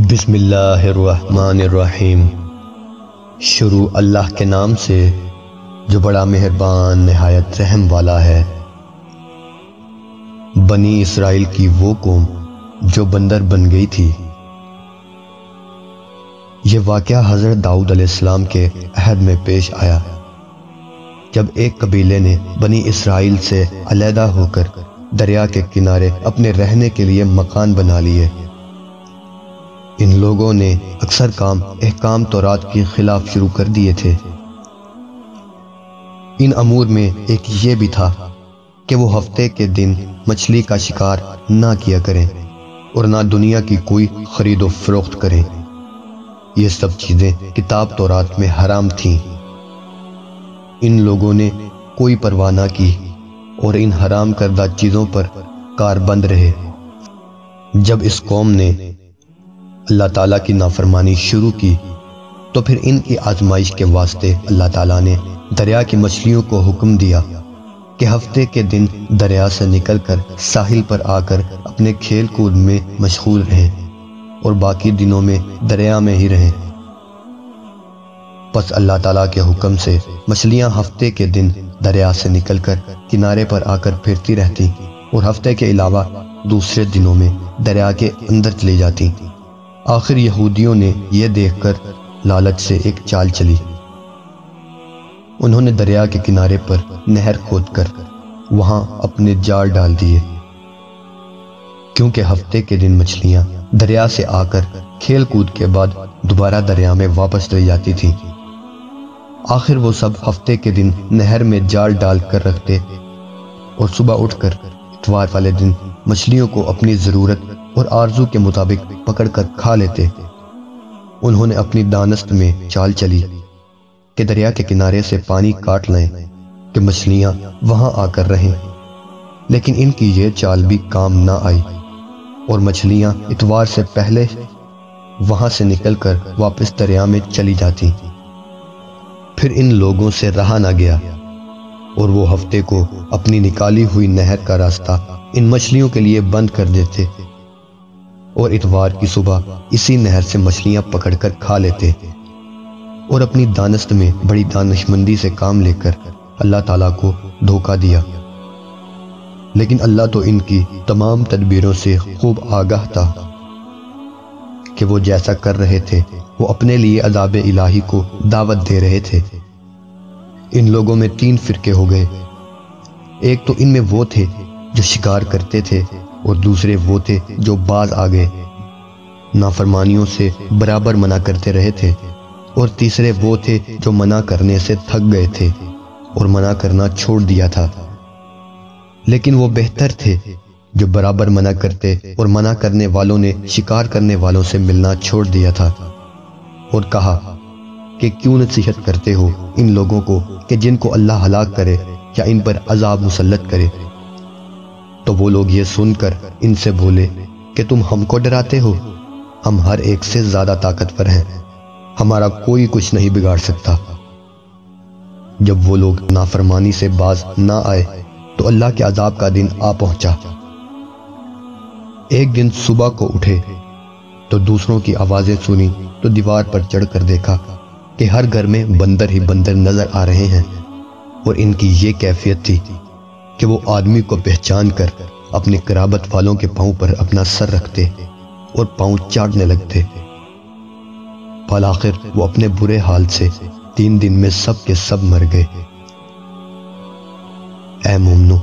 بسم اللہ الرحمن الرحیم۔ شروع اللہ کے نام سے جو بڑا مہربان نہایت رحم والا ہے۔ بنی اسرائیل کی وہ قوم جو بندر بن گئی تھی۔ یہ واقعہ حضرت داؤد علیہ السلام کے عہد میں پیش آیا، جب ایک قبیلے نے بنی اسرائیل سے علیحدہ ہو کر دریا کے کنارے اپنے رہنے کے لیے مکان بنا لیے۔ ان لوگوں نے اکثر کام احکام تورات کے خلاف شروع کر دیے تھے۔ ان امور میں ایک یہ بھی تھا کہ وہ ہفتے کے دن مچھلی کا شکار نہ کیا کریں اور نہ دنیا کی کوئی خرید و فروخت کریں۔ یہ سب چیزیں کتاب تورات میں حرام تھیں۔ ان لوگوں نے کوئی پرواہ نہ کی اور ان حرام کردہ چیزوں پر کاربند رہے۔ جب اس قوم نے اللہ تعالیٰ کی نافرمانی شروع کی تو پھر ان کی آزمائش کے واسطے اللہ تعالیٰ نے دریا کی مچھلیوں کو حکم دیا کہ ہفتے کے دن دریا سے نکل کر ساحل پر آ کر اپنے کھیل کود میں مشغول رہیں اور باقی دنوں میں دریا میں ہی رہیں۔ پس اللہ تعالیٰ کے حکم سے مچھلیاں ہفتے کے دن دریا سے نکل کر کنارے پر آ کر پھرتی رہتی اور ہفتے کے علاوہ دوسرے دنوں میں دریا کے اندر چلی جاتی۔ آخر یہودیوں نے یہ دیکھ کر لالچ سے ایک چال چلی۔ انہوں نے دریا کے کنارے پر نہر کھود کر وہاں اپنے جال ڈال دیے، کیونکہ ہفتے کے دن مچھلیاں دریا سے آ کر کھیل کود کے بعد دوبارہ دریا میں واپس چلی جاتی تھیں۔ آخر وہ سب ہفتے کے دن نہر میں جال ڈال کر رکھتے اور صبح اٹھ کر اتوار والے دن مچھلیوں کو اپنی ضرورت اور آرزو کے مطابق پکڑ کر کھا لیتے۔ انہوں نے اپنی دانست میں چال چلی کہ دریا کے کنارے سے پانی کاٹ لیں کہ مچھلیاں وہاں آ کر رہیں، لیکن ان کی یہ چال بھی کام نہ آئی اور مچھلیاں اتوار سے پہلے وہاں سے نکل کر واپس دریا میں چلی جاتی۔ پھر ان لوگوں سے رہا نہ گیا اور وہ ہفتے کو اپنی نکالی ہوئی نہر کا راستہ ان مچھلیوں کے لیے بند کر دیتے اور اتوار کی صبح اسی نہر سے مچھلیاں پکڑ کر کھا لیتے اور اپنی دانست میں بڑی دانشمندی سے کام لے کر اللہ تعالیٰ کو دھوکہ دیا۔ لیکن اللہ تو ان کی تمام تدبیروں سے خوب آگاہ تھا کہ وہ جیسا کر رہے تھے وہ اپنے لیے عذاب الہی کو دعوت دے رہے تھے۔ ان لوگوں میں 3 فرقے ہو گئے۔ ایک تو ان میں وہ تھے جو شکار کرتے تھے اور دوسرے وہ تھے جو باز آ گئے، نافرمانیوں سے برابر منع کرتے رہے تھے، اور تیسرے وہ تھے جو منع کرنے سے تھک گئے تھے اور منع کرنا چھوڑ دیا تھا۔ لیکن وہ بہتر تھے جو برابر منع کرتے اور منع کرنے والوں نے شکار کرنے والوں سے ملنا چھوڑ دیا تھا، اور کہا کہ کیوں نصیحت کرتے ہو ان لوگوں کو کہ جن کو اللہ ہلاک کرے یا ان پر عذاب مسلط کرے۔ تو وہ لوگ یہ سن کر ان سے بولے کہ تم ہم کو ڈراتے ہو، ہم ہر ایک سے زیادہ طاقتور ہیں، ہمارا کوئی کچھ نہیں بگاڑ سکتا۔ جب وہ لوگ نافرمانی سے باز نہ آئے تو اللہ کے عذاب کا دن آ پہنچا۔ ایک دن صبح کو اٹھے تو دوسروں کی آوازیں سنی تو دیوار پر چڑھ کر دیکھا کہ ہر گھر میں بندر ہی بندر نظر آ رہے ہیں، اور ان کی یہ کیفیت تھی کہ وہ آدمی کو پہچان کر اپنے قرابت والوں کے پاؤں پر اپنا سر رکھتے اور پاؤں چاٹنے لگتے۔ بالآخر وہ اپنے برے حال سے 3 دن میں سب کے سب مر گئے۔ اے مومنو،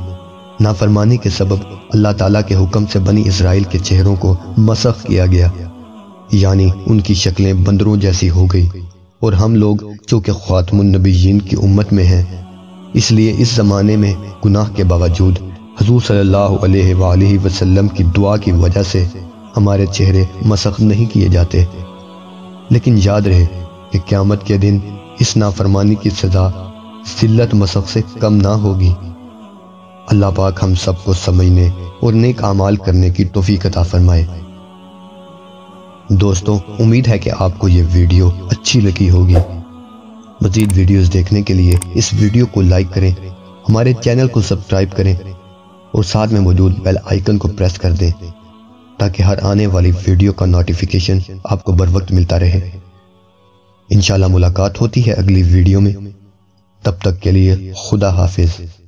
نافرمانی کے سبب اللہ تعالیٰ کے حکم سے بنی اسرائیل کے چہروں کو مسخ کیا گیا، یعنی ان کی شکلیں بندروں جیسی ہو گئی، اور ہم لوگ چونکہ خاتم النبیین کی امت میں ہیں، اس لیے اس زمانے میں گناہ کے باوجود حضور صلی اللہ علیہ وآلہ وسلم کی دعا کی وجہ سے ہمارے چہرے مسخ نہیں کیے جاتے۔ لیکن یاد رہے کہ قیامت کے دن اس نافرمانی کی سزا ذلت مسخ سے کم نہ ہوگی۔ اللہ پاک ہم سب کو سمجھنے اور نیک اعمال کرنے کی توفیق عطا فرمائے۔ دوستوں، امید ہے کہ آپ کو یہ ویڈیو اچھی لگی ہوگی۔ مزید ویڈیوز دیکھنے کے لیے اس ویڈیو کو لائک کریں، ہمارے چینل کو سبسکرائب کریں اور ساتھ میں موجود بیل آئیکن کو پریس کر دیں تاکہ ہر آنے والی ویڈیو کا نوٹیفیکیشن آپ کو بر وقت ملتا رہے۔ انشاءاللہ ملاقات ہوتی ہے اگلی ویڈیو میں، تب تک کے لیے خدا حافظ۔